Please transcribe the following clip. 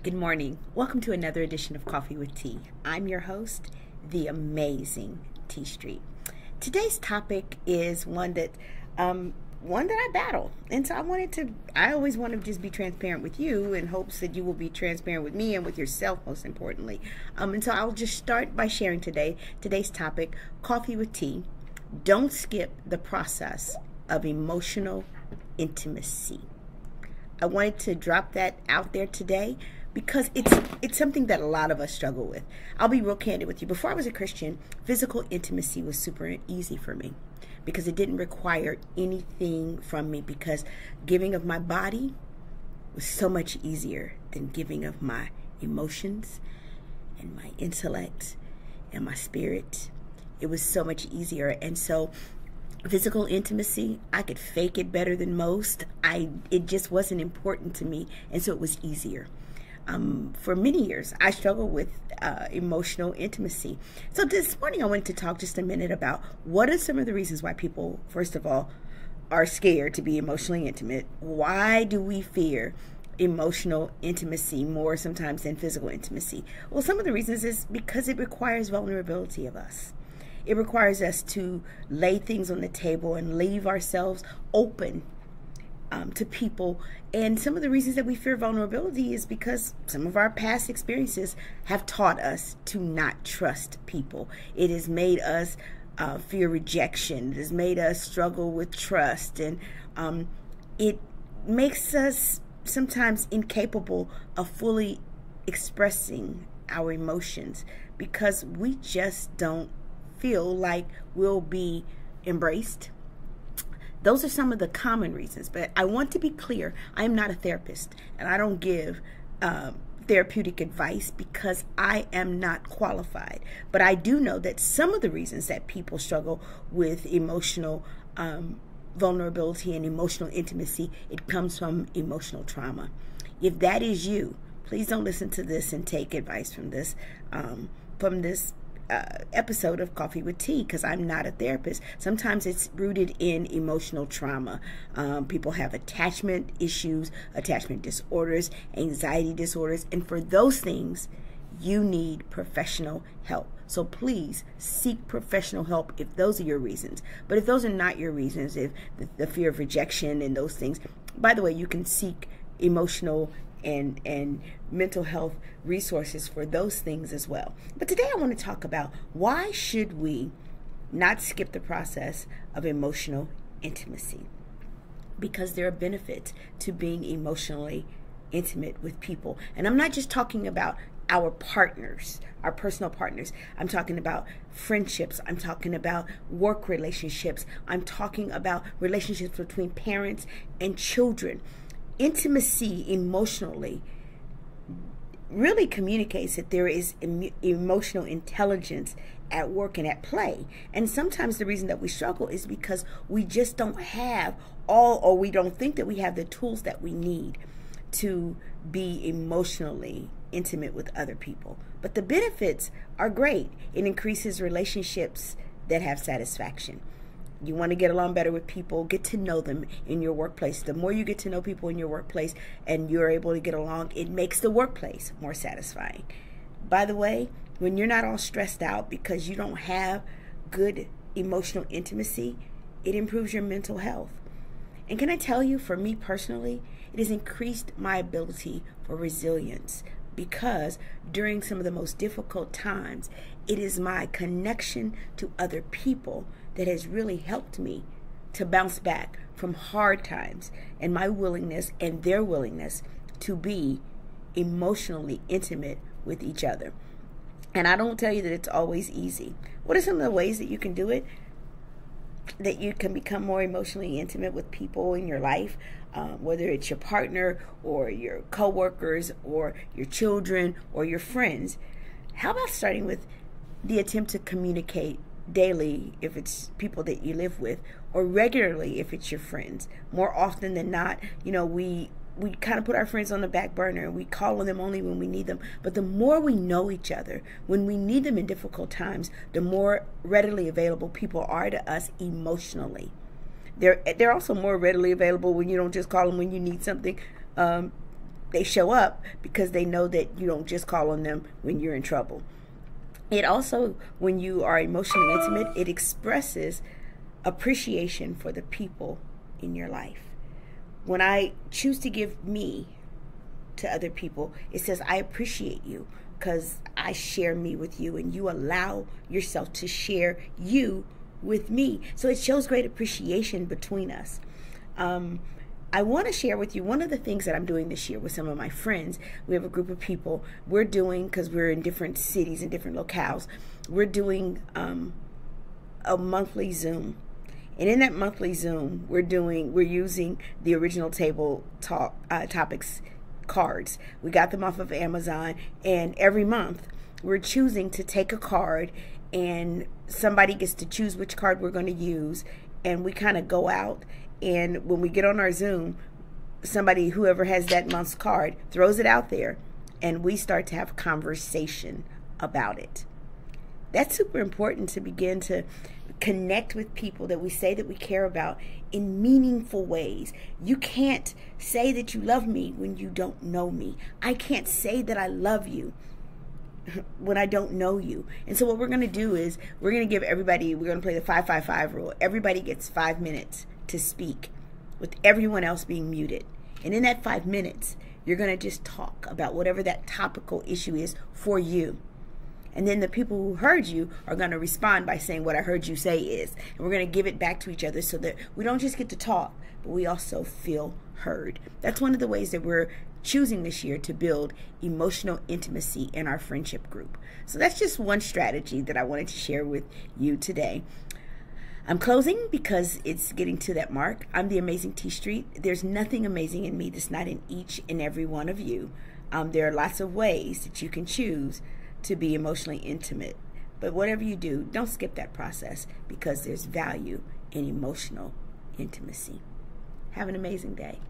Good morning. Welcome to another edition of Coffee with Tea. I'm your host, the amazing T Street. Today's topic is one that I battle, and so I always want to just be transparent with you in hopes that you will be transparent with me and with yourself, most importantly. And so I'll just start by sharing today's topic, Coffee with Tea. Don't skip the process of emotional intimacy. I wanted to drop that out there today because it's something that a lot of us struggle with. I'll be real candid with you. Before I was a Christian, physical intimacy was super easy for me because it didn't require anything from me, because giving of my body was so much easier than giving of my emotions and my intellect and my spirit. It was so much easier. And so physical intimacy, I could fake it better than most. It just wasn't important to me, and so it was easier. For many years, I struggled with emotional intimacy. So this morning, I wanted to talk just a minute about what are some of the reasons why people, first of all, are scared to be emotionally intimate. Why do we fear emotional intimacy more sometimes than physical intimacy? Well, some of the reasons is because it requires vulnerability of us. It requires us to lay things on the table and leave ourselves open to people. And some of the reasons that we fear vulnerability is because some of our past experiences have taught us to not trust people. It has made us fear rejection. It has made us struggle with trust. And it makes us sometimes incapable of fully expressing our emotions because we just don't feel like we'll be embraced. Those are some of the common reasons, but I want to be clear. I am not a therapist, and I don't give therapeutic advice because I am not qualified. But I do know that some of the reasons that people struggle with emotional vulnerability and emotional intimacy, it comes from emotional trauma. If that is you, please don't listen to this and take advice from this episode of Coffee with Tea, because I'm not a therapist. Sometimes it's rooted in emotional trauma. People have attachment issues, attachment disorders, anxiety disorders, and for those things, you need professional help. So please seek professional help if those are your reasons. But if those are not your reasons, if the fear of rejection and those things, by the way, you can seek emotional and mental health resources for those things as well. But today I want to talk about why should we not skip the process of emotional intimacy? Because there are benefits to being emotionally intimate with people. And I'm not just talking about our partners, our personal partners. I'm talking about friendships. I'm talking about work relationships. I'm talking about relationships between parents and children. Intimacy emotionally really communicates that there is emotional intelligence at work and at play. And sometimes the reason that we struggle is because we just don't have or we don't think that we have the tools that we need to be emotionally intimate with other people. But the benefits are great. It increases relationships that have satisfaction. You want to get along better with people, get to know them in your workplace. The more you get to know people in your workplace and you're able to get along, it makes the workplace more satisfying. By the way, when you're not all stressed out because you don't have good emotional intimacy, it improves your mental health. And can I tell you, for me personally, it has increased my ability for resilience, because during some of the most difficult times, it is my connection to other people that has really helped me to bounce back from hard times, and my willingness and their willingness to be emotionally intimate with each other. And I don't tell you that it's always easy. What are some of the ways that you can do it? That you can become more emotionally intimate with people in your life, whether it's your partner or your coworkers or your children or your friends. How about starting with the attempt to communicate daily if it's people that you live with, or regularly if it's your friends? More often than not, we kind of put our friends on the back burner and we call on them only when we need them. But the more we know each other, when we need them in difficult times, the more readily available people are to us emotionally. They're also more readily available when you don't just call them when you need something they show up because they know that you don't just call on them when you're in trouble. It also, when you are emotionally intimate, it expresses appreciation for the people in your life. When I choose to give me to other people, it says I appreciate you because I share me with you and you allow yourself to share you with me. So it shows great appreciation between us. I want to share with you one of the things that I'm doing this year with some of my friends. We have a group of people we're doing, because we're in different cities and different locales, we're doing a monthly Zoom. And in that monthly Zoom, we're using the original table topics cards. We got them off of Amazon, and every month we're choosing to take a card, and somebody gets to choose which card we're going to use, and we kind of go out, and when we get on our Zoom, whoever has that month's card throws it out there, and we start to have conversation about it. That's super important, to begin to connect with people that we say that we care about in meaningful ways. You can't say that you love me when you don't know me. I can't say that I love you when I don't know you. And so what we're going to do is we're going to give everybody, we're going to play the 5-5-5 rule. Everybody gets 5 minutes to speak, with everyone else being muted. And in that 5 minutes, you're going to just talk about whatever that topical issue is for you. And then the people who heard you are going to respond by saying what I heard you say is. And we're going to give it back to each other so that we don't just get to talk, but we also feel heard. That's one of the ways that we're choosing this year to build emotional intimacy in our friendship group. So that's just one strategy that I wanted to share with you today. I'm closing because it's getting to that mark. I'm the Amazing T Street. There's nothing amazing in me that's not in each and every one of you. There are lots of ways that you can choose to be emotionally intimate. But whatever you do, don't skip that process, because there's value in emotional intimacy. Have an amazing day.